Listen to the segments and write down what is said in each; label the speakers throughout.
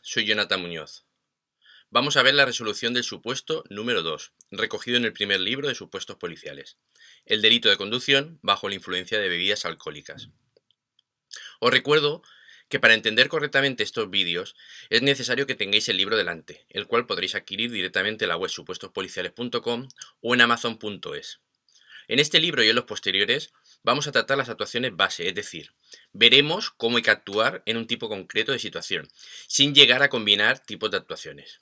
Speaker 1: soy Jonathan Muñoz. Vamos a ver la resolución del supuesto número 2, recogido en el primer libro de supuestos policiales. El delito de conducción bajo la influencia de bebidas alcohólicas. Os recuerdo que para entender correctamente estos vídeos es necesario que tengáis el libro delante, el cual podréis adquirir directamente en la web supuestospoliciales.com o en amazon.es. En este libro y en los posteriores vamos a tratar las actuaciones base, es decir, veremos cómo hay que actuar en un tipo concreto de situación, sin llegar a combinar tipos de actuaciones.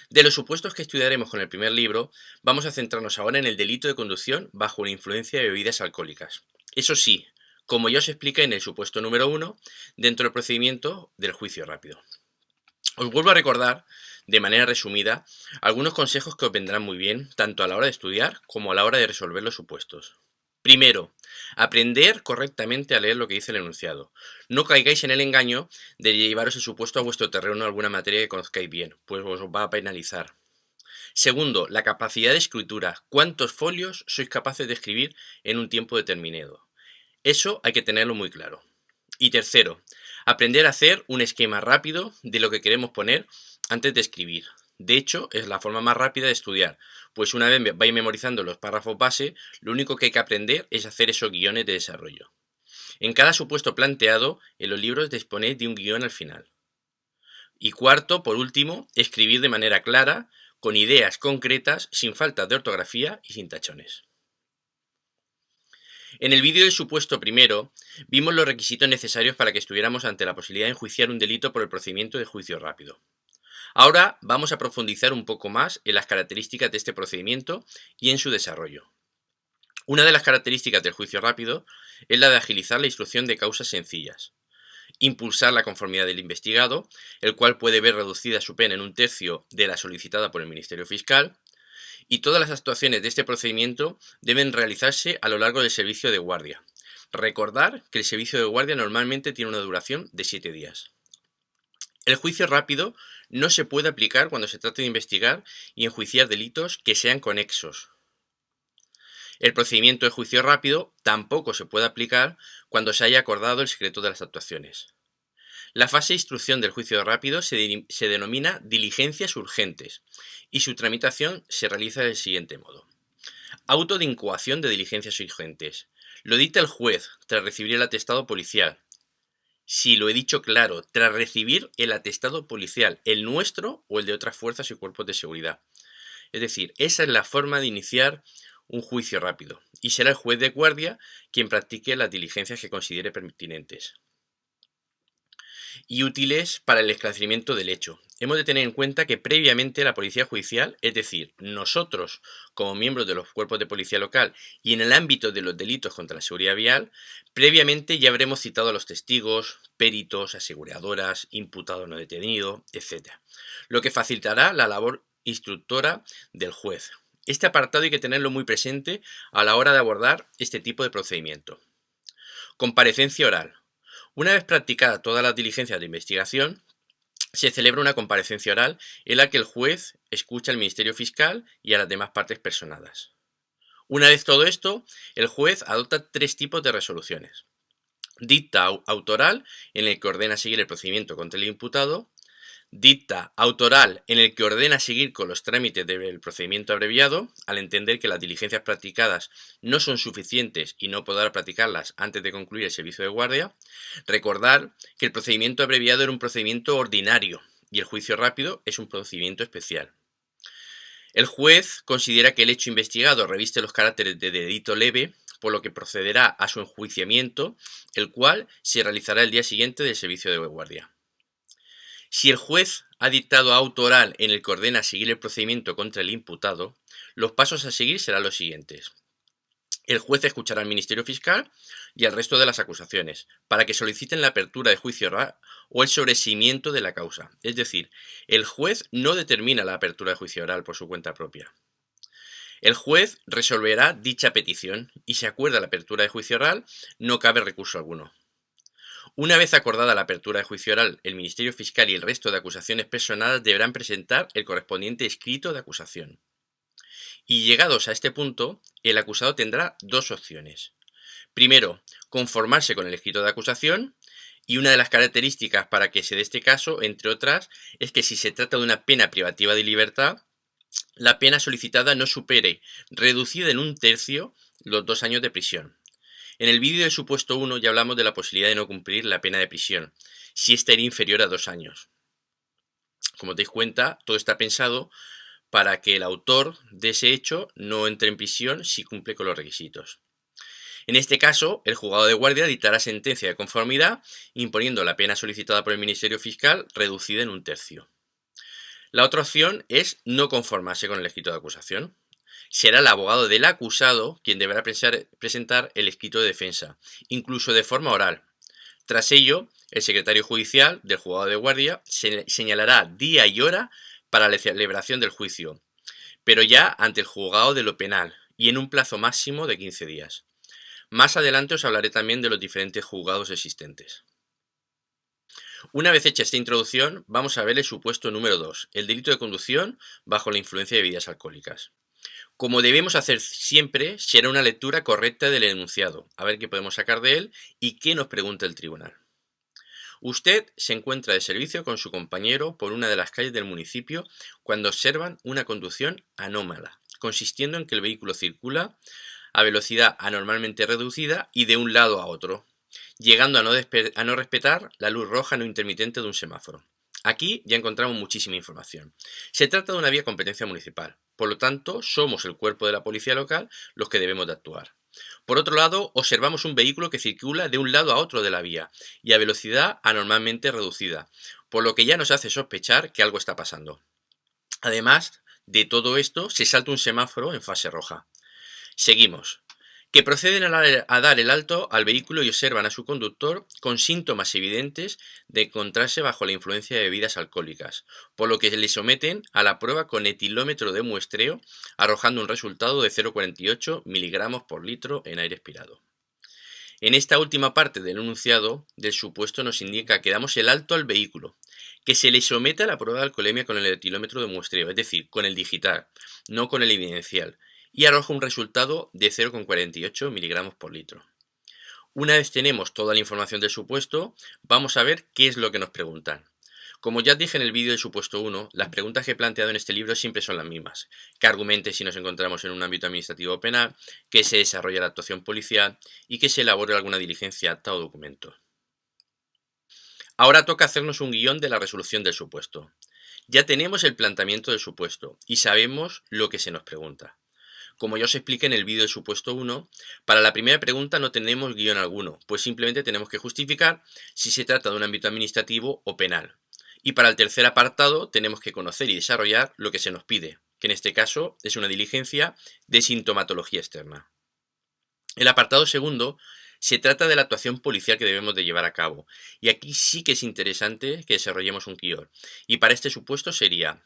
Speaker 1: De los supuestos que estudiaremos con el primer libro, vamos a centrarnos ahora en el delito de conducción bajo la influencia de bebidas alcohólicas. Eso sí, como ya os expliqué en el supuesto número 1, dentro del procedimiento del juicio rápido. Os vuelvo a recordar, de manera resumida, algunos consejos que os vendrán muy bien, tanto a la hora de estudiar como a la hora de resolver los supuestos. Primero, aprender correctamente a leer lo que dice el enunciado. No caigáis en el engaño de llevaros el supuesto a vuestro terreno en alguna materia que conozcáis bien, pues os va a penalizar. Segundo, la capacidad de escritura. ¿Cuántos folios sois capaces de escribir en un tiempo determinado? Eso hay que tenerlo muy claro. Y tercero, aprender a hacer un esquema rápido de lo que queremos poner antes de escribir. De hecho, es la forma más rápida de estudiar, pues una vez vais memorizando los párrafos base, lo único que hay que aprender es hacer esos guiones de desarrollo. En cada supuesto planteado, en los libros disponéis de un guión al final. Y cuarto, por último, escribir de manera clara, con ideas concretas, sin falta de ortografía y sin tachones. En el vídeo del supuesto primero, vimos los requisitos necesarios para que estuviéramos ante la posibilidad de enjuiciar un delito por el procedimiento de juicio rápido. Ahora vamos a profundizar un poco más en las características de este procedimiento y en su desarrollo. Una de las características del juicio rápido es la de agilizar la instrucción de causas sencillas, impulsar la conformidad del investigado, el cual puede ver reducida su pena en un tercio de la solicitada por el Ministerio Fiscal, y todas las actuaciones de este procedimiento deben realizarse a lo largo del servicio de guardia. Recordar que el servicio de guardia normalmente tiene una duración de 7 días. El juicio rápido no se puede aplicar cuando se trata de investigar y enjuiciar delitos que sean conexos. El procedimiento de juicio rápido tampoco se puede aplicar cuando se haya acordado el secreto de las actuaciones. La fase de instrucción del juicio rápido se denomina diligencias urgentes y su tramitación se realiza del siguiente modo. Auto de incoación de diligencias urgentes. Lo dicta el juez tras recibir el atestado policial. Si lo he dicho claro, tras recibir el atestado policial, el nuestro o el de otras fuerzas y cuerpos de seguridad. Es decir, esa es la forma de iniciar un juicio rápido y será el juez de guardia quien practique las diligencias que considere pertinentes y útiles para el esclarecimiento del hecho. Hemos de tener en cuenta que previamente la policía judicial, es decir, nosotros como miembros de los cuerpos de policía local y en el ámbito de los delitos contra la seguridad vial, previamente ya habremos citado a los testigos, peritos, aseguradoras, imputado no detenido, etc. Lo que facilitará la labor instructora del juez. Este apartado hay que tenerlo muy presente a la hora de abordar este tipo de procedimiento. Comparecencia oral. Una vez practicada todas las diligencias de investigación, se celebra una comparecencia oral en la que el juez escucha al Ministerio Fiscal y a las demás partes personadas. Una vez todo esto, el juez adopta 3 tipos de resoluciones. Dicta autoral, en el que ordena seguir el procedimiento contra el imputado. Dicta autoral, en el que ordena seguir con los trámites del procedimiento abreviado, al entender que las diligencias practicadas no son suficientes y no podrá practicarlas antes de concluir el servicio de guardia. Recordar que el procedimiento abreviado era un procedimiento ordinario y el juicio rápido es un procedimiento especial. El juez considera que el hecho investigado reviste los caracteres de delito leve, por lo que procederá a su enjuiciamiento, el cual se realizará el día siguiente del servicio de guardia. Si el juez ha dictado auto oral en el que ordena seguir el procedimiento contra el imputado, los pasos a seguir serán los siguientes. El juez escuchará al Ministerio Fiscal y al resto de las acusaciones para que soliciten la apertura de juicio oral o el sobreseimiento de la causa. Es decir, el juez no determina la apertura de juicio oral por su cuenta propia. El juez resolverá dicha petición y si acuerda la apertura de juicio oral, no cabe recurso alguno. Una vez acordada la apertura de juicio oral, el Ministerio Fiscal y el resto de acusaciones personadas deberán presentar el correspondiente escrito de acusación. Y llegados a este punto, el acusado tendrá 2 opciones. Primero, conformarse con el escrito de acusación Y una de las características para que se dé este caso, entre otras, es que si se trata de una pena privativa de libertad, la pena solicitada no supere, reducida en un tercio, los 2 años de prisión. En el vídeo del supuesto 1 ya hablamos de la posibilidad de no cumplir la pena de prisión, si esta era inferior a 2 años. Como te das cuenta, todo está pensado para que el autor de ese hecho no entre en prisión si cumple con los requisitos. En este caso, el juzgado de guardia dictará sentencia de conformidad, imponiendo la pena solicitada por el Ministerio Fiscal reducida en un tercio. La otra opción es no conformarse con el escrito de acusación. Será el abogado del acusado quien deberá presentar el escrito de defensa, incluso de forma oral. Tras ello, el secretario judicial del juzgado de guardia señalará día y hora para la celebración del juicio, pero ya ante el juzgado de lo penal y en un plazo máximo de 15 días. Más adelante os hablaré también de los diferentes juzgados existentes. Una vez hecha esta introducción, vamos a ver el supuesto número 2, el delito de conducción bajo la influencia de bebidas alcohólicas. Como debemos hacer siempre, será una lectura correcta del enunciado, a ver qué podemos sacar de él y qué nos pregunta el tribunal. Usted se encuentra de servicio con su compañero por una de las calles del municipio cuando observan una conducción anómala, consistiendo en que el vehículo circula a velocidad anormalmente reducida y de un lado a otro, llegando a no respetar la luz roja no intermitente de un semáforo. Aquí ya encontramos muchísima información. Se trata de una vía de competencia municipal, por lo tanto, somos el cuerpo de la policía local los que debemos de actuar. Por otro lado, observamos un vehículo que circula de un lado a otro de la vía y a velocidad anormalmente reducida, por lo que ya nos hace sospechar que algo está pasando. Además de todo esto, se salta un semáforo en fase roja. Seguimos. Que proceden a dar el alto al vehículo y observan a su conductor con síntomas evidentes de encontrarse bajo la influencia de bebidas alcohólicas, por lo que le someten a la prueba con etilómetro de muestreo, arrojando un resultado de 0,48 miligramos por litro en aire expirado. En esta última parte del enunciado del supuesto nos indica que damos el alto al vehículo, que se le somete a la prueba de alcoholemia con el etilómetro de muestreo, es decir, con el digital, no con el evidencial, y arroja un resultado de 0,48 miligramos por litro. Una vez tenemos toda la información del supuesto, vamos a ver qué es lo que nos preguntan. Como ya dije en el vídeo del supuesto 1, las preguntas que he planteado en este libro siempre son las mismas. Que argumente si nos encontramos en un ámbito administrativo o penal, que se desarrolle la actuación policial y que se elabore alguna diligencia, acta o documento. Ahora toca hacernos un guión de la resolución del supuesto. Ya tenemos el planteamiento del supuesto y sabemos lo que se nos pregunta. Como ya os expliqué en el vídeo del supuesto 1, para la primera pregunta no tenemos guión alguno, pues simplemente tenemos que justificar si se trata de un ámbito administrativo o penal. Y para el tercer apartado tenemos que conocer y desarrollar lo que se nos pide, que en este caso es una diligencia de sintomatología externa. El apartado segundo se trata de la actuación policial que debemos de llevar a cabo, y aquí sí que es interesante que desarrollemos un guión. Y para este supuesto sería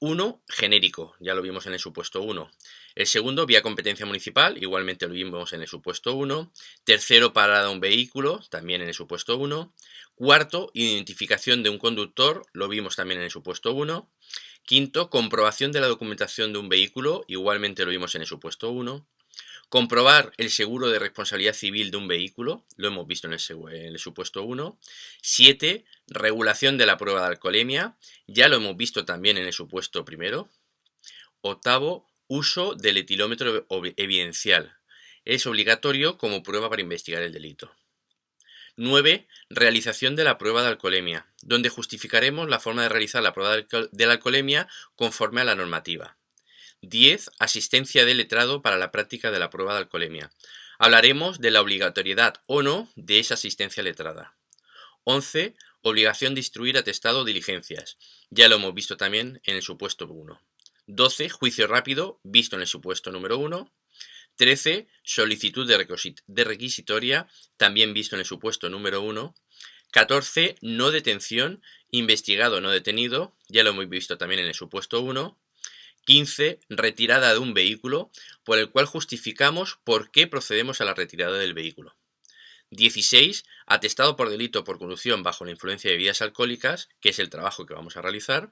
Speaker 1: 1, genérico, ya lo vimos en el supuesto 1. El segundo, vía competencia municipal, igualmente lo vimos en el supuesto 1. Tercero, parada de un vehículo, también en el supuesto 1. Cuarto, identificación de un conductor, lo vimos también en el supuesto 1. Quinto, comprobación de la documentación de un vehículo, igualmente lo vimos en el supuesto 1. Comprobar el seguro de responsabilidad civil de un vehículo, lo hemos visto en el supuesto 1. 7. Regulación de la prueba de alcoholemia, ya lo hemos visto también en el supuesto primero. Octavo, uso del etilómetro evidencial. Es obligatorio como prueba para investigar el delito. 9. Realización de la prueba de alcoholemia, donde justificaremos la forma de realizar la prueba de la alcoholemia conforme a la normativa. 10. Asistencia de letrado para la práctica de la prueba de alcoholemia. Hablaremos de la obligatoriedad o no de esa asistencia letrada. 11. Obligación de instruir atestado o diligencias. Ya lo hemos visto también en el supuesto 1. 12. Juicio rápido, visto en el supuesto número 1. 13. Solicitud de requisitoria, también visto en el supuesto número 1. 14. No detención, investigado o no detenido, ya lo hemos visto también en el supuesto 1. 15. Retirada de un vehículo, por el cual justificamos por qué procedemos a la retirada del vehículo. 16. Atestado por delito por conducción bajo la influencia de bebidas alcohólicas, que es el trabajo que vamos a realizar.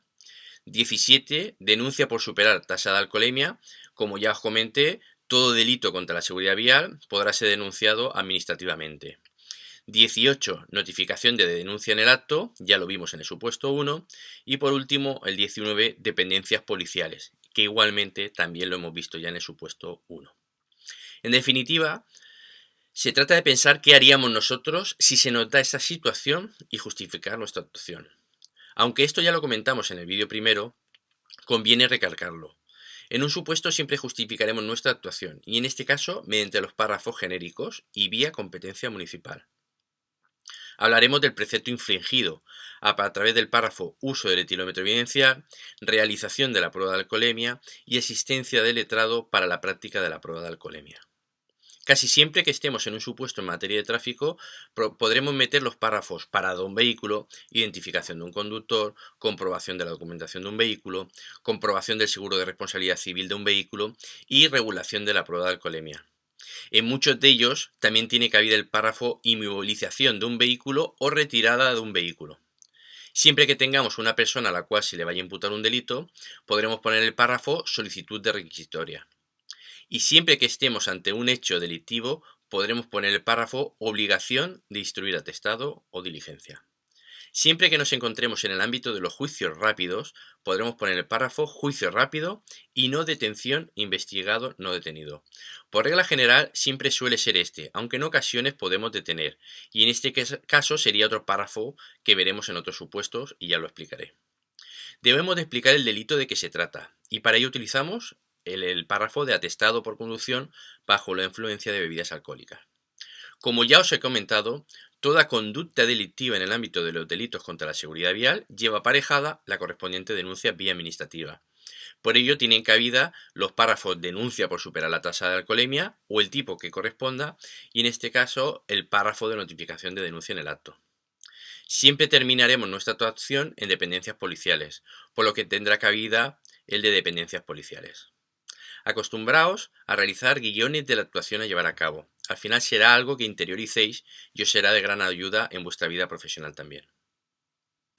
Speaker 1: 17. Denuncia por superar tasa de alcoholemia. Como ya os comenté, todo delito contra la seguridad vial podrá ser denunciado administrativamente. 18, notificación de denuncia en el acto, ya lo vimos en el supuesto 1, y por último el 19, dependencias policiales, que igualmente también lo hemos visto ya en el supuesto 1. En definitiva, se trata de pensar qué haríamos nosotros si se nos da esa situación y justificar nuestra actuación. Aunque esto ya lo comentamos en el vídeo primero, conviene recalcarlo. En un supuesto siempre justificaremos nuestra actuación, y en este caso mediante los párrafos genéricos y vía competencia municipal. Hablaremos del precepto infringido a través del párrafo uso del etilómetro evidencial, realización de la prueba de alcoholemia y existencia de letrado para la práctica de la prueba de alcoholemia. Casi siempre que estemos en un supuesto en materia de tráfico, podremos meter los párrafos parado un vehículo, identificación de un conductor, comprobación de la documentación de un vehículo, comprobación del seguro de responsabilidad civil de un vehículo y regulación de la prueba de alcoholemia. En muchos de ellos también tiene cabida el párrafo inmovilización de un vehículo o retirada de un vehículo. Siempre que tengamos una persona a la cual se le vaya a imputar un delito, podremos poner el párrafo solicitud de requisitoria. Y siempre que estemos ante un hecho delictivo, podremos poner el párrafo obligación de instruir atestado o diligencia. Siempre que nos encontremos en el ámbito de los juicios rápidos, podremos poner el párrafo juicio rápido y no detención investigado no detenido. Por regla general siempre suele ser este, aunque en ocasiones podemos detener, y en este caso sería otro párrafo que veremos en otros supuestos y ya lo explicaré. Debemos de explicar el delito de que se trata, y para ello utilizamos el párrafo de atestado por conducción bajo la influencia de bebidas alcohólicas. Como ya os he comentado, toda conducta delictiva en el ámbito de los delitos contra la seguridad vial lleva aparejada la correspondiente denuncia vía administrativa. Por ello tienen cabida los párrafos denuncia por superar la tasa de alcoholemia o el tipo que corresponda y en este caso el párrafo de notificación de denuncia en el acto. Siempre terminaremos nuestra actuación en dependencias policiales, por lo que tendrá cabida el de dependencias policiales. Acostumbraos a realizar guiones de la actuación a llevar a cabo. Al final será algo que interioricéis y os será de gran ayuda en vuestra vida profesional también.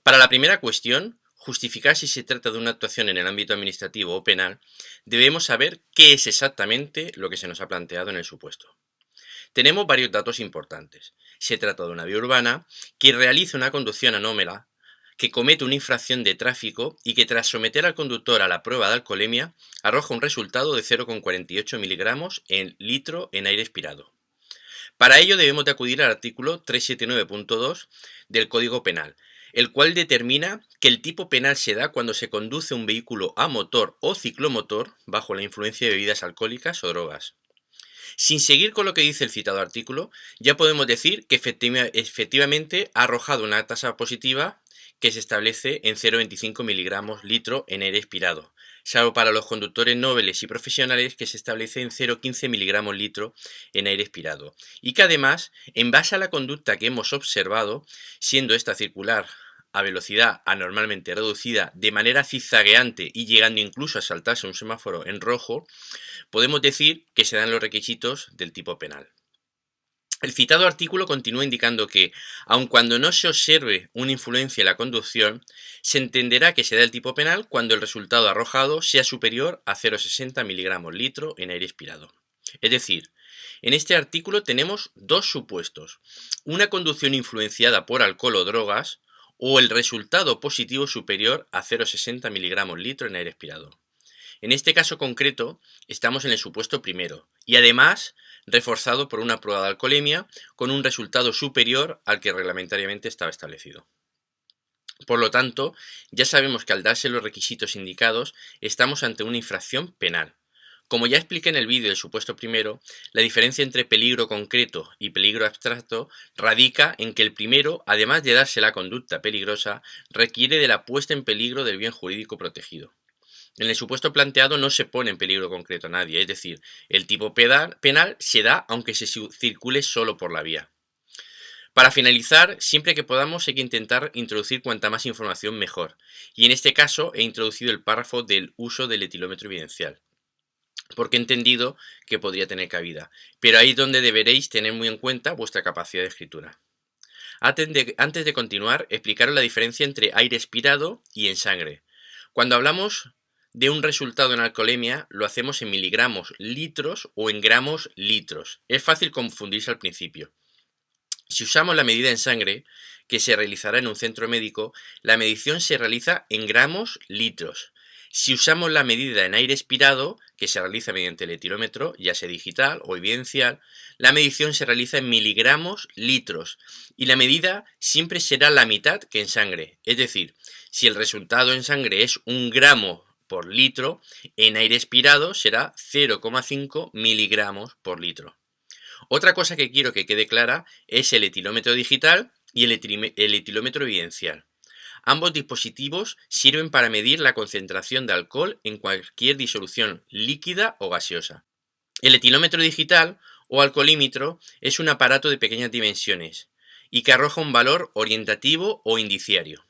Speaker 1: Para la primera cuestión, justificar si se trata de una actuación en el ámbito administrativo o penal, debemos saber qué es exactamente lo que se nos ha planteado en el supuesto. Tenemos varios datos importantes. Se trata de una vía urbana que realiza una conducción anómala, que comete una infracción de tráfico y que tras someter al conductor a la prueba de alcoholemia arroja un resultado de 0,48 miligramos en litro en aire expirado. Para ello debemos de acudir al artículo 379.2 del Código Penal, el cual determina que el tipo penal se da cuando se conduce un vehículo a motor o ciclomotor bajo la influencia de bebidas alcohólicas o drogas. Sin seguir con lo que dice el citado artículo, ya podemos decir que efectivamente ha arrojado una tasa positiva que se establece en 0,25 miligramos litro en aire expirado, salvo para los conductores nobles y profesionales que se establece en 0,15 miligramos litro en aire expirado, y que además, en base a la conducta que hemos observado, siendo esta circular a velocidad anormalmente reducida de manera zigzagueante y llegando incluso a saltarse un semáforo en rojo, podemos decir que se dan los requisitos del tipo penal. El citado artículo continúa indicando que, aun cuando no se observe una influencia en la conducción, se entenderá que se da el tipo penal cuando el resultado arrojado sea superior a 0,60 miligramos litro en aire expirado. Es decir, en este artículo tenemos dos supuestos: una conducción influenciada por alcohol o drogas o el resultado positivo superior a 0,60 miligramos litro en aire expirado. En este caso concreto estamos en el supuesto primero y además reforzado por una prueba de alcoholemia con un resultado superior al que reglamentariamente estaba establecido. Por lo tanto, ya sabemos que al darse los requisitos indicados estamos ante una infracción penal. Como ya expliqué en el vídeo del supuesto primero, la diferencia entre peligro concreto y peligro abstracto radica en que el primero, además de darse la conducta peligrosa, requiere de la puesta en peligro del bien jurídico protegido. En el supuesto planteado no se pone en peligro concreto a nadie, es decir, el tipo penal se da aunque se circule solo por la vía. Para finalizar, siempre que podamos hay que intentar introducir cuanta más información mejor, y en este caso he introducido el párrafo del uso del etilómetro evidencial, porque he entendido que podría tener cabida, pero ahí es donde deberéis tener muy en cuenta vuestra capacidad de escritura. Antes de continuar, explicaros la diferencia entre aire expirado y en sangre. Cuando hablamos de un resultado en alcoholemia, lo hacemos en miligramos litros o en gramos litros. Es fácil confundirse al principio. Si usamos la medida en sangre, que se realizará en un centro médico, la medición se realiza en gramos litros. Si usamos la medida en aire expirado, que se realiza mediante el etilómetro, ya sea digital o evidencial, la medición se realiza en miligramos litros y la medida siempre será la mitad que en sangre. Es decir, si el resultado en sangre es 1 gramo por litro, en aire expirado será 0,5 miligramos por litro. Otra cosa que quiero que quede clara es el etilómetro digital y el etilómetro evidencial. Ambos dispositivos sirven para medir la concentración de alcohol en cualquier disolución líquida o gaseosa. El etilómetro digital o alcoholímetro es un aparato de pequeñas dimensiones y que arroja un valor orientativo o indiciario.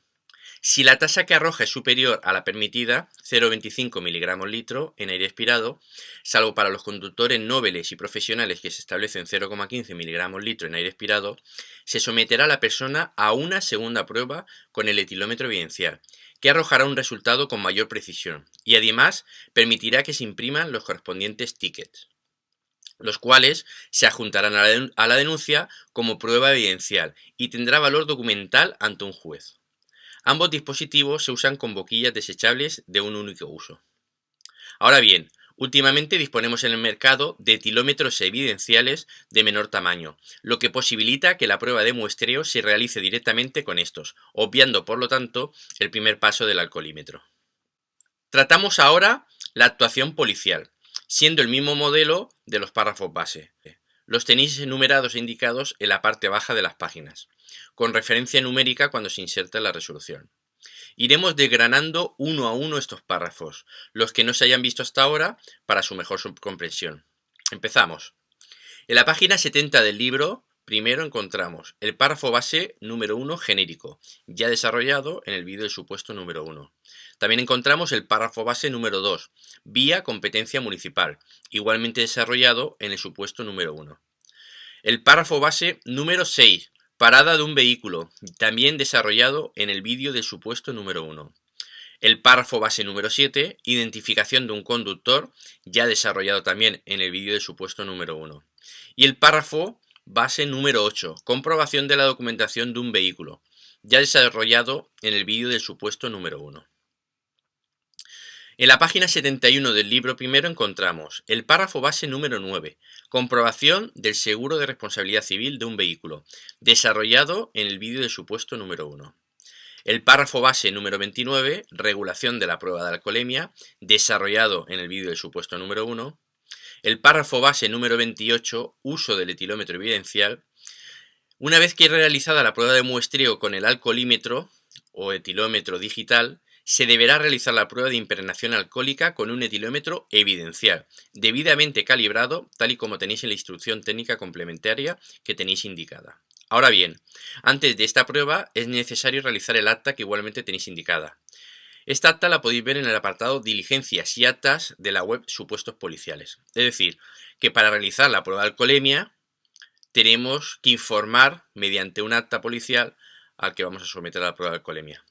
Speaker 1: Si la tasa que arroja es superior a la permitida, 0,25 miligramos litro en aire expirado, salvo para los conductores nobles y profesionales que se establecen 0,15 miligramos litro en aire expirado, se someterá a la persona a una segunda prueba con el etilómetro evidencial, que arrojará un resultado con mayor precisión y además permitirá que se impriman los correspondientes tickets, los cuales se adjuntarán a la denuncia como prueba evidencial y tendrá valor documental ante un juez. Ambos dispositivos se usan con boquillas desechables de un único uso. Ahora bien, últimamente disponemos en el mercado de etilómetros evidenciales de menor tamaño, lo que posibilita que la prueba de muestreo se realice directamente con estos, obviando por lo tanto el primer paso del alcoholímetro. Tratamos ahora la actuación policial, siendo el mismo modelo de los párrafos base. Los tenéis enumerados e indicados en la parte baja de las páginas, con referencia numérica cuando se inserta la resolución. Iremos desgranando uno a uno estos párrafos, los que no se hayan visto hasta ahora, para su mejor comprensión. Empezamos. En la página 70 del libro, primero encontramos el párrafo base número 1 genérico, ya desarrollado en el vídeo del supuesto número 1. También encontramos el párrafo base número 2, vía competencia municipal, igualmente desarrollado en el supuesto número 1. El párrafo base número 6, parada de un vehículo, también desarrollado en el vídeo del supuesto número 1. El párrafo base número 7, identificación de un conductor, ya desarrollado también en el vídeo del supuesto número 1. Y el párrafo base número 8, comprobación de la documentación de un vehículo, ya desarrollado en el vídeo del supuesto número 1. En la página 71 del libro primero encontramos el párrafo base número 9, comprobación del seguro de responsabilidad civil de un vehículo, desarrollado en el vídeo del supuesto número 1. El párrafo base número 29, regulación de la prueba de alcoholemia, desarrollado en el vídeo del supuesto número 1. El párrafo base número 28, uso del etilómetro evidencial. Una vez que es realizada la prueba de muestreo con el alcoholímetro o etilómetro digital, se deberá realizar la prueba de impregnación alcohólica con un etilómetro evidencial, debidamente calibrado, tal y como tenéis en la instrucción técnica complementaria que tenéis indicada. Ahora bien, antes de esta prueba es necesario realizar el acta que igualmente tenéis indicada. Esta acta la podéis ver en el apartado Diligencias y actas de la web Supuestos Policiales. Es decir, que para realizar la prueba de alcoholemia tenemos que informar mediante un acta policial al que vamos a someter a la prueba de alcoholemia.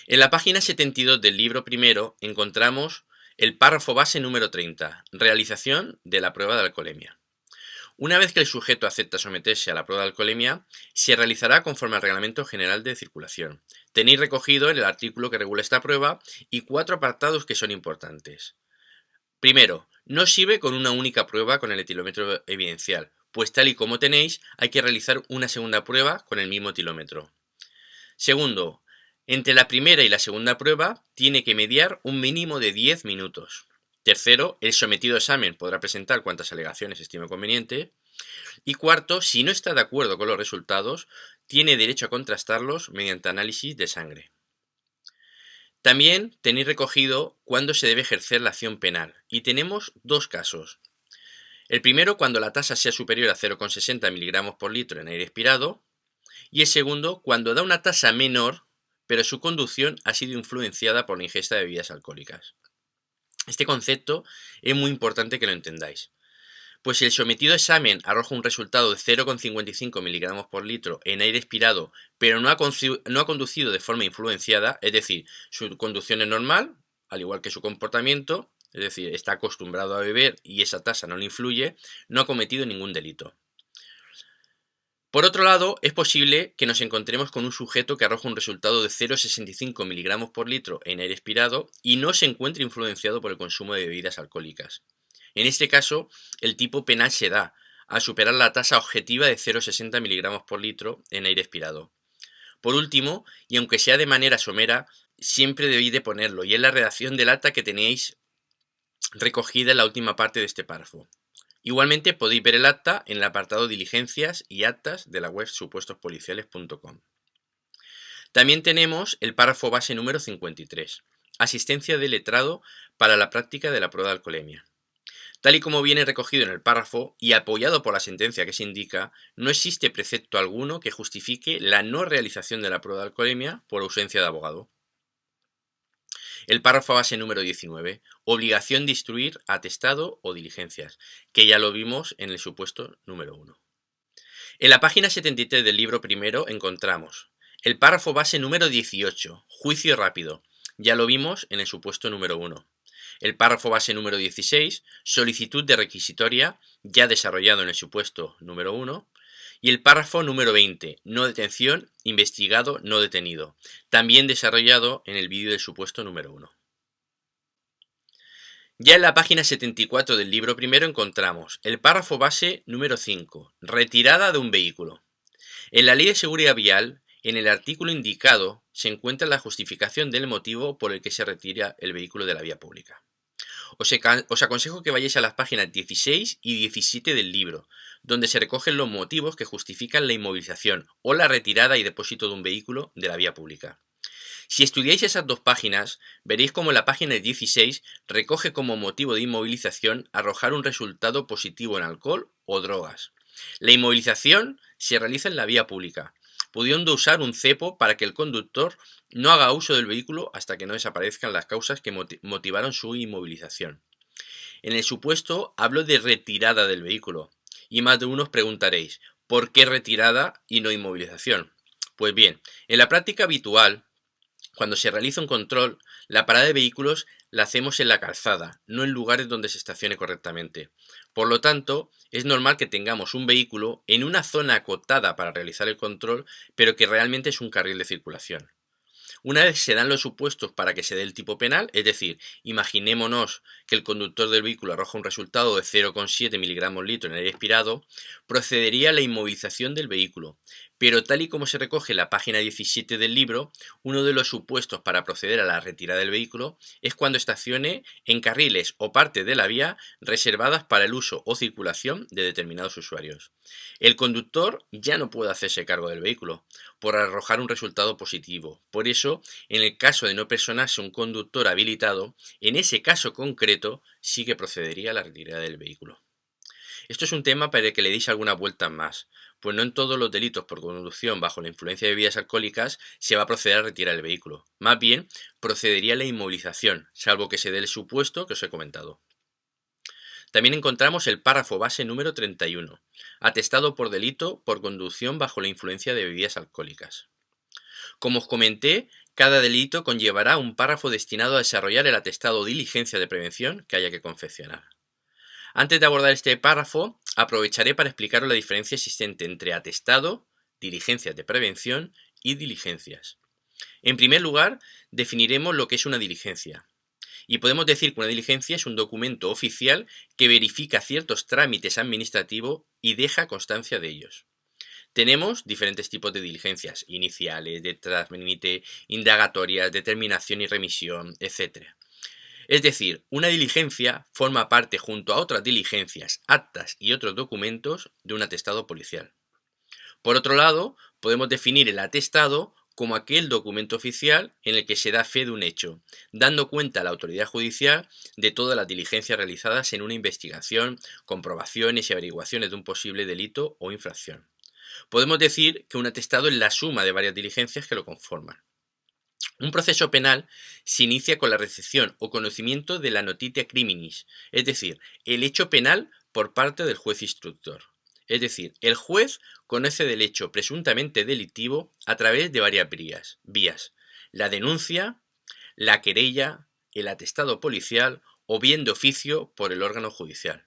Speaker 1: En la página 72 del libro primero encontramos el párrafo base número 30, realización de la prueba de alcoholemia. Una vez que el sujeto acepta someterse a la prueba de alcoholemia, se realizará conforme al Reglamento General de Circulación. Tenéis recogido en el artículo que regula esta prueba y 4 apartados que son importantes. Primero, no sirve con una única prueba con el etilómetro evidencial, pues tal y como tenéis, hay que realizar una segunda prueba con el mismo etilómetro. Segundo, entre la primera y la segunda prueba tiene que mediar un mínimo de 10 minutos. Tercero, el sometido a examen podrá presentar cuantas alegaciones estime conveniente. Y cuarto, si no está de acuerdo con los resultados, tiene derecho a contrastarlos mediante análisis de sangre. También tenéis recogido cuándo se debe ejercer la acción penal, y tenemos 2 casos. El primero, cuando la tasa sea superior a 0,60 miligramos por litro en aire expirado, y el segundo, cuando da una tasa menor, pero su conducción ha sido influenciada por la ingesta de bebidas alcohólicas. Este concepto es muy importante que lo entendáis, pues si el sometido a examen arroja un resultado de 0,55 miligramos por litro en aire expirado, pero no ha conducido de forma influenciada, es decir, su conducción es normal, al igual que su comportamiento, es decir, está acostumbrado a beber y esa tasa no le influye, no ha cometido ningún delito. Por otro lado, es posible que nos encontremos con un sujeto que arroja un resultado de 0,65 miligramos por litro en aire expirado y no se encuentre influenciado por el consumo de bebidas alcohólicas. En este caso, el tipo penal se da al superar la tasa objetiva de 0,60 miligramos por litro en aire expirado. Por último, y aunque sea de manera somera, siempre debéis de ponerlo, y es la redacción del acta que tenéis recogida en la última parte de este párrafo. Igualmente podéis ver el acta en el apartado Diligencias y Actas de la web supuestospoliciales.com. También tenemos el párrafo base número 53, asistencia de letrado para la práctica de la prueba de alcoholemia. Tal y como viene recogido en el párrafo y apoyado por la sentencia que se indica, no existe precepto alguno que justifique la no realización de la prueba de alcoholemia por ausencia de abogado. El párrafo base número 19, obligación de instruir atestado o diligencias, que ya lo vimos en el supuesto número 1. En la página 73 del libro primero encontramos el párrafo base número 18, juicio rápido, ya lo vimos en el supuesto número 1. El párrafo base número 16, solicitud de requisitoria, ya desarrollado en el supuesto número 1. Y el párrafo número 20, no detención, investigado, no detenido, también desarrollado en el vídeo del supuesto número 1. Ya en la página 74 del libro primero encontramos el párrafo base número 5, retirada de un vehículo. En la Ley de Seguridad Vial, en el artículo indicado, se encuentra la justificación del motivo por el que se retira el vehículo de la vía pública. Os aconsejo que vayáis a las páginas 16 y 17 del libro, donde se recogen los motivos que justifican la inmovilización o la retirada y depósito de un vehículo de la vía pública. Si estudiáis esas dos páginas, veréis cómo la página 16 recoge como motivo de inmovilización arrojar un resultado positivo en alcohol o drogas. La inmovilización se realiza en la vía pública, pudiendo usar un cepo para que el conductor no haga uso del vehículo hasta que no desaparezcan las causas que motivaron su inmovilización. En el supuesto hablo de retirada del vehículo, y más de uno os preguntaréis, ¿por qué retirada y no inmovilización? Pues bien, en la práctica habitual, cuando se realiza un control, la parada de vehículos la hacemos en la calzada, no en lugares donde se estacione correctamente. Por lo tanto, es normal que tengamos un vehículo en una zona acotada para realizar el control, pero que realmente es un carril de circulación. Una vez se dan los supuestos para que se dé el tipo penal, es decir, imaginémonos que el conductor del vehículo arroja un resultado de 0,7 miligramos litro en aire expirado, procedería a la inmovilización del vehículo. Pero tal y como se recoge en la página 17 del libro, uno de los supuestos para proceder a la retirada del vehículo es cuando estacione en carriles o partes de la vía reservadas para el uso o circulación de determinados usuarios. El conductor ya no puede hacerse cargo del vehículo por arrojar un resultado positivo. Por eso, en el caso de no personarse un conductor habilitado, en ese caso concreto sí que procedería a la retirada del vehículo. Esto es un tema para el que le deis algunas vueltas más, pues no en todos los delitos por conducción bajo la influencia de bebidas alcohólicas se va a proceder a retirar el vehículo. Más bien, procedería a la inmovilización, salvo que se dé el supuesto que os he comentado. También encontramos el párrafo base número 31, atestado por delito por conducción bajo la influencia de bebidas alcohólicas. Como os comenté, cada delito conllevará un párrafo destinado a desarrollar el atestado o diligencia de prevención que haya que confeccionar. Antes de abordar este párrafo, aprovecharé para explicaros la diferencia existente entre atestado, diligencias de prevención y diligencias. En primer lugar, definiremos lo que es una diligencia. Y podemos decir que una diligencia es un documento oficial que verifica ciertos trámites administrativos y deja constancia de ellos. Tenemos diferentes tipos de diligencias, iniciales, de trámite, indagatorias, determinación y remisión, etc. Es decir, una diligencia forma parte junto a otras diligencias, actas y otros documentos de un atestado policial. Por otro lado, podemos definir el atestado como aquel documento oficial en el que se da fe de un hecho, dando cuenta a la autoridad judicial de todas las diligencias realizadas en una investigación, comprobaciones y averiguaciones de un posible delito o infracción. Podemos decir que un atestado es la suma de varias diligencias que lo conforman. Un proceso penal se inicia con la recepción o conocimiento de la notitia criminis, es decir, el hecho penal por parte del juez instructor. Es decir, el juez conoce del hecho presuntamente delictivo a través de varias vías: la denuncia, la querella, el atestado policial o bien de oficio por el órgano judicial.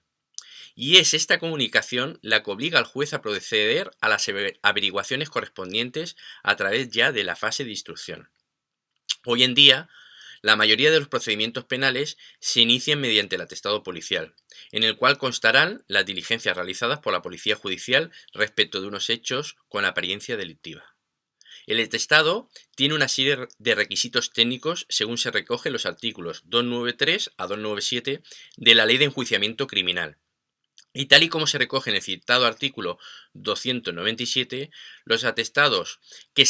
Speaker 1: y es esta comunicación la que obliga al juez a proceder a las averiguaciones correspondientes a través ya de la fase de instrucción. Hoy en día, la mayoría de los procedimientos penales se inician mediante el atestado policial, en el cual constarán las diligencias realizadas por la policía judicial respecto de unos hechos con apariencia delictiva. El atestado tiene una serie de requisitos técnicos según se recoge en los artículos 293 a 297 de la Ley de Enjuiciamiento Criminal. Y tal y como se recoge en el citado artículo 297, los atestados que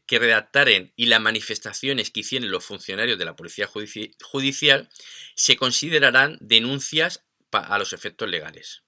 Speaker 1: redactaren y las manifestaciones que hicieron los funcionarios de la Policía Judicial se considerarán denuncias a los efectos legales.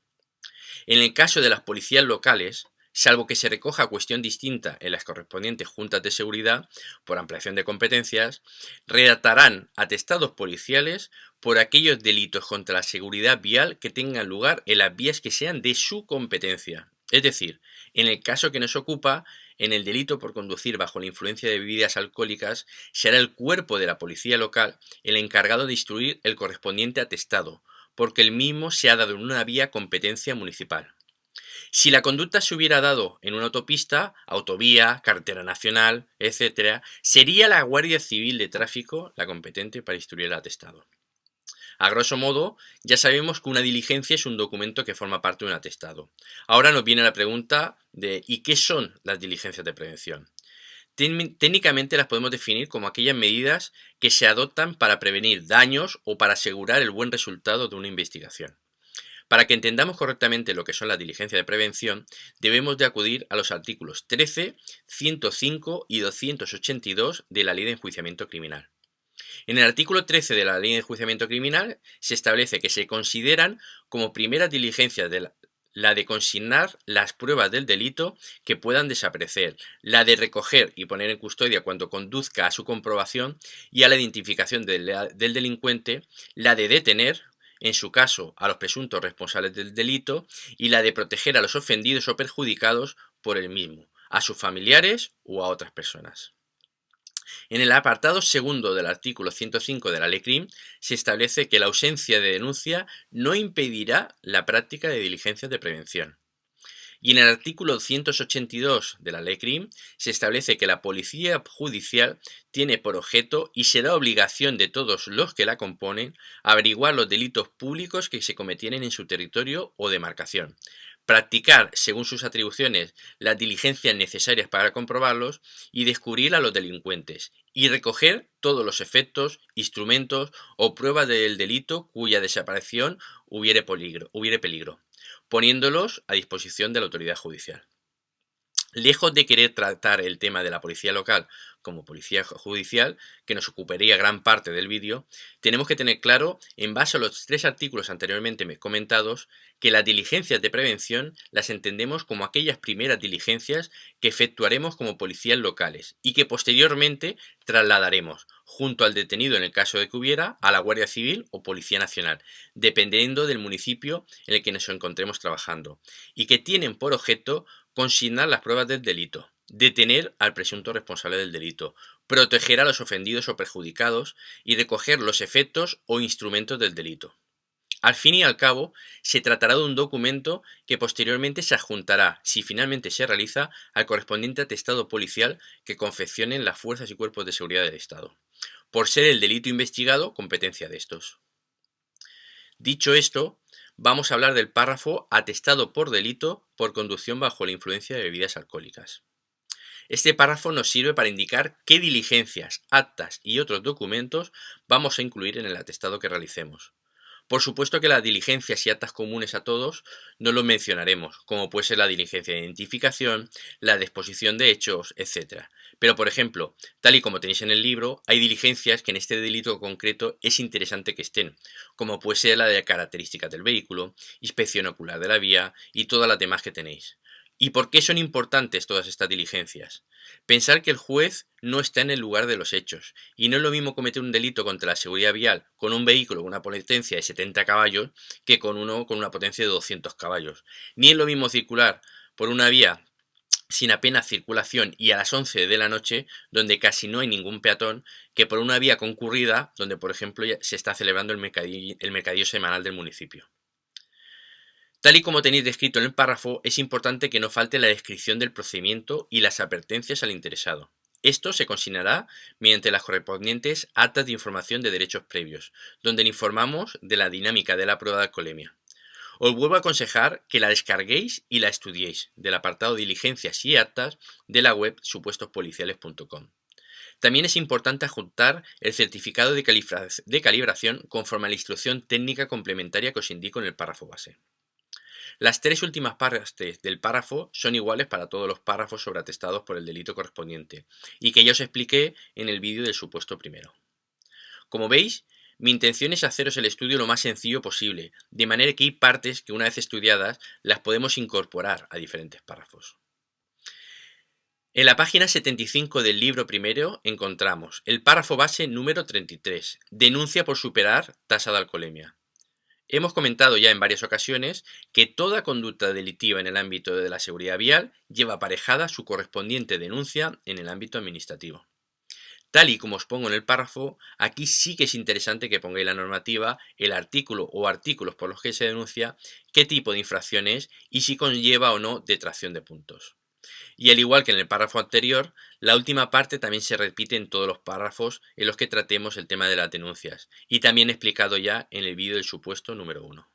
Speaker 1: En el caso de las policías locales, salvo que se recoja cuestión distinta en las correspondientes juntas de seguridad, por ampliación de competencias, redactarán atestados policiales por aquellos delitos contra la seguridad vial que tengan lugar en las vías que sean de su competencia. Es decir, en el caso que nos ocupa, en el delito por conducir bajo la influencia de bebidas alcohólicas, será el cuerpo de la policía local el encargado de instruir el correspondiente atestado, porque el mismo se ha dado en una vía competencia municipal. Si la conducta se hubiera dado en una autopista, autovía, carretera nacional, etc., sería la Guardia Civil de Tráfico la competente para instruir el atestado. A grosso modo, ya sabemos que una diligencia es un documento que forma parte de un atestado. Ahora nos viene la pregunta de ¿y qué son las diligencias de prevención? Técnicamente las podemos definir como aquellas medidas que se adoptan para prevenir daños o para asegurar el buen resultado de una investigación. Para que entendamos correctamente lo que son las diligencias de prevención, debemos de acudir a los artículos 13, 105 y 282 de la Ley de Enjuiciamiento Criminal. En el artículo 13 de la Ley de Enjuiciamiento Criminal se establece que se consideran como primeras diligencias la de consignar las pruebas del delito que puedan desaparecer, la de recoger y poner en custodia cuando conduzca a su comprobación y a la identificación del delincuente, la de detener, en su caso, a los presuntos responsables del delito, y la de proteger a los ofendidos o perjudicados por el mismo, a sus familiares o a otras personas. En el apartado segundo del artículo 105 de la Ley CRIM se establece que la ausencia de denuncia no impedirá la práctica de diligencias de prevención. Y en el artículo 182 de la Ley CRIM se establece que la Policía Judicial tiene por objeto y será obligación de todos los que la componen averiguar los delitos públicos que se cometieren en su territorio o demarcación, practicar, según sus atribuciones, las diligencias necesarias para comprobarlos y descubrir a los delincuentes, y recoger todos los efectos, instrumentos o pruebas del delito cuya desaparición hubiere peligro, poniéndolos a disposición de la autoridad judicial. Lejos de querer tratar el tema de la policía local como policía judicial, que nos ocuparía gran parte del vídeo, tenemos que tener claro, en base a los 3 artículos anteriormente comentados, que las diligencias de prevención las entendemos como aquellas primeras diligencias que efectuaremos como policías locales y que posteriormente trasladaremos, junto al detenido en el caso de que hubiera, a la Guardia Civil o Policía Nacional, dependiendo del municipio en el que nos encontremos trabajando, y que tienen por objeto consignar las pruebas del delito, detener al presunto responsable del delito, proteger a los ofendidos o perjudicados y recoger los efectos o instrumentos del delito. Al fin y al cabo, se tratará de un documento que posteriormente se adjuntará, si finalmente se realiza, al correspondiente atestado policial que confeccionen las fuerzas y cuerpos de seguridad del Estado, por ser el delito investigado competencia de estos. Dicho esto, vamos a hablar del párrafo atestado por delito por conducción bajo la influencia de bebidas alcohólicas. Este párrafo nos sirve para indicar qué diligencias, actas y otros documentos vamos a incluir en el atestado que realicemos. Por supuesto que las diligencias y actas comunes a todos no los mencionaremos, como puede ser la diligencia de identificación, la de exposición de hechos, etc. Pero, por ejemplo, tal y como tenéis en el libro, hay diligencias que en este delito concreto es interesante que estén, como puede ser la de características del vehículo, inspección ocular de la vía y todas las demás que tenéis. ¿Y por qué son importantes todas estas diligencias? Pensar que el juez no está en el lugar de los hechos, y no es lo mismo cometer un delito contra la seguridad vial con un vehículo con una potencia de 70 caballos que con uno con una potencia de 200 caballos. Ni es lo mismo circular por una vía sin apenas circulación y a las 11 de la noche, donde casi no hay ningún peatón, que por una vía concurrida, donde por ejemplo se está celebrando el mercadillo semanal del municipio. Tal y como tenéis descrito en el párrafo, es importante que no falte la descripción del procedimiento y las advertencias al interesado. Esto se consignará mediante las correspondientes actas de información de derechos previos, donde le informamos de la dinámica de la prueba de alcoholemia. Os vuelvo a aconsejar que la descarguéis y la estudiéis del apartado Diligencias y actas de la web supuestospoliciales.com. También es importante adjuntar el certificado de calibración conforme a la instrucción técnica complementaria que os indico en el párrafo base. Las tres últimas partes del párrafo son iguales para todos los párrafos sobre atestados por el delito correspondiente y que ya os expliqué en el vídeo del supuesto primero. Como veis, mi intención es haceros el estudio lo más sencillo posible, de manera que hay partes que una vez estudiadas las podemos incorporar a diferentes párrafos. En la página 75 del libro primero encontramos el párrafo base número 33, denuncia por superar tasa de alcoholemia. Hemos comentado ya en varias ocasiones que toda conducta delictiva en el ámbito de la seguridad vial lleva aparejada su correspondiente denuncia en el ámbito administrativo. Tal y como os pongo en el párrafo, aquí sí que es interesante que pongáis la normativa, el artículo o artículos por los que se denuncia, qué tipo de infracción es y si conlleva o no detracción de puntos. Y al igual que en el párrafo anterior, la última parte también se repite en todos los párrafos en los que tratemos el tema de las denuncias, y también explicado ya en el vídeo del supuesto número 1.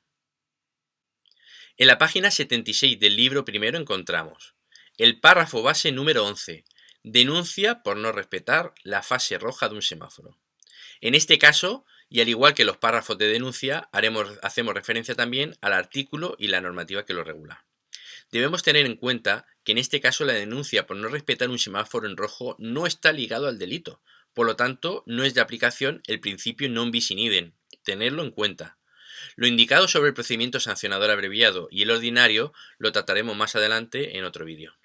Speaker 1: En la página 76 del libro primero encontramos el párrafo base número 11, denuncia por no respetar la fase roja de un semáforo. En este caso, y al igual que los párrafos de denuncia, hacemos referencia también al artículo y la normativa que lo regula. Debemos tener en cuenta que en este caso la denuncia por no respetar un semáforo en rojo no está ligado al delito, por lo tanto no es de aplicación el principio non bis in idem, tenerlo en cuenta. Lo indicado sobre el procedimiento sancionador abreviado y el ordinario lo trataremos más adelante en otro vídeo.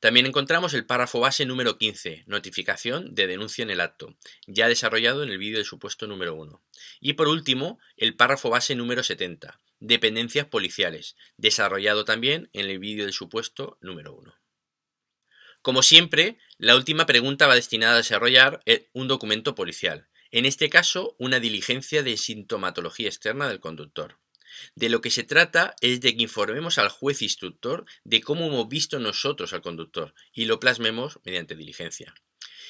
Speaker 1: También encontramos el párrafo base número 15, notificación de denuncia en el acto, ya desarrollado en el vídeo del supuesto número 1. Y por último, el párrafo base número 70, dependencias policiales, desarrollado también en el vídeo del supuesto número 1. Como siempre, la última pregunta va destinada a desarrollar un documento policial, en este caso una diligencia de sintomatología externa del conductor. De lo que se trata es de que informemos al juez instructor de cómo hemos visto nosotros al conductor y lo plasmemos mediante diligencia.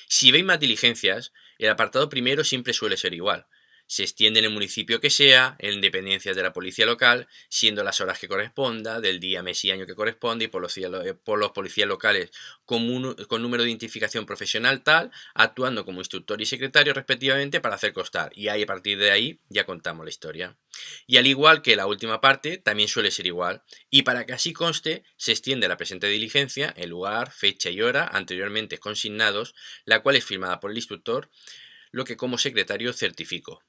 Speaker 1: Si veis más diligencias, el apartado primero siempre suele ser igual. Se extiende en el municipio que sea, en dependencias de la policía local, siendo las horas que corresponda, del día, mes y año que corresponde, y por los policías locales con número de identificación profesional tal, actuando como instructor y secretario respectivamente para hacer constar. Y ahí, a partir de ahí ya contamos la historia. Y al igual que la última parte, también suele ser igual. Y para que así conste, se extiende la presente diligencia en lugar, fecha y hora anteriormente consignados, la cual es firmada por el instructor, lo que como secretario certifico.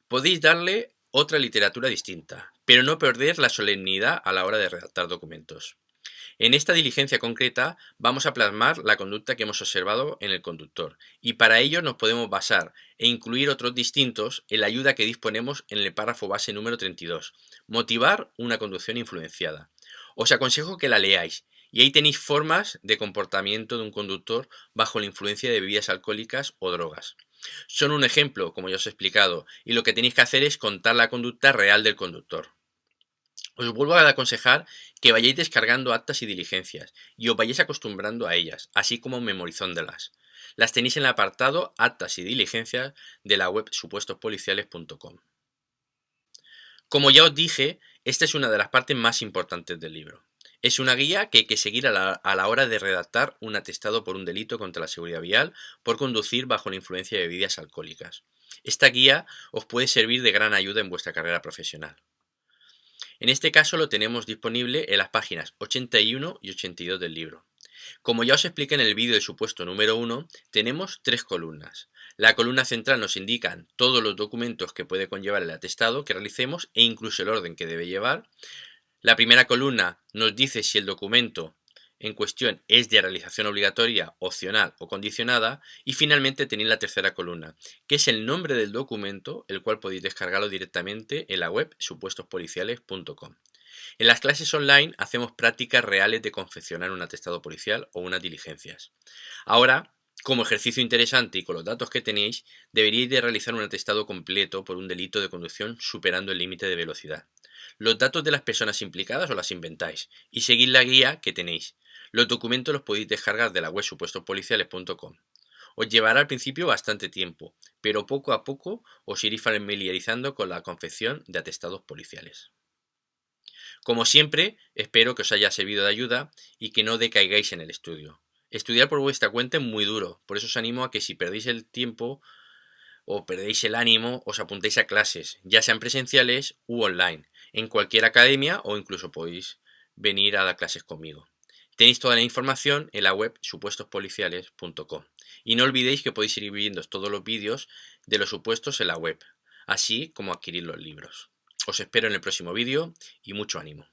Speaker 1: Podéis darle otra literatura distinta, pero no perder la solemnidad a la hora de redactar documentos. En esta diligencia concreta vamos a plasmar la conducta que hemos observado en el conductor y para ello nos podemos basar e incluir otros distintos en la ayuda que disponemos en el párrafo base número 32, motivar una conducción influenciada. Os aconsejo que la leáis y ahí tenéis formas de comportamiento de un conductor bajo la influencia de bebidas alcohólicas o drogas. Son un ejemplo, como ya os he explicado, y lo que tenéis que hacer es contar la conducta real del conductor. Os vuelvo a aconsejar que vayáis descargando actas y diligencias y os vayáis acostumbrando a ellas, así como memorizándolas. Las tenéis en el apartado Actas y diligencias de la web supuestospoliciales.com. Como ya os dije, esta es una de las partes más importantes del libro. Es una guía que hay que seguir a la hora de redactar un atestado por un delito contra la seguridad vial por conducir bajo la influencia de bebidas alcohólicas. Esta guía os puede servir de gran ayuda en vuestra carrera profesional. En este caso lo tenemos disponible en las páginas 81 y 82 del libro. Como ya os expliqué en el vídeo del supuesto número 1, tenemos tres columnas. La columna central nos indica todos los documentos que puede conllevar el atestado que realicemos e incluso el orden que debe llevar. La primera columna nos dice si el documento en cuestión es de realización obligatoria, opcional o condicionada, y finalmente tenéis la tercera columna, que es el nombre del documento, el cual podéis descargarlo directamente en la web supuestospoliciales.com. En las clases online hacemos prácticas reales de confeccionar un atestado policial o unas diligencias. Ahora, como ejercicio interesante y con los datos que tenéis, deberíais de realizar un atestado completo por un delito de conducción superando el límite de velocidad. Los datos de las personas implicadas os las inventáis y seguid la guía que tenéis. Los documentos los podéis descargar de la web supuestospoliciales.com. Os llevará al principio bastante tiempo, pero poco a poco os iréis familiarizando con la confección de atestados policiales. Como siempre, espero que os haya servido de ayuda y que no decaigáis en el estudio. Estudiar por vuestra cuenta es muy duro, por eso os animo a que si perdéis el tiempo o perdéis el ánimo, os apuntéis a clases, ya sean presenciales u online, en cualquier academia o incluso podéis venir a dar clases conmigo. Tenéis toda la información en la web supuestospoliciales.com y no olvidéis que podéis ir viendo todos los vídeos de los supuestos en la web, así como adquirir los libros. Os espero en el próximo vídeo y mucho ánimo.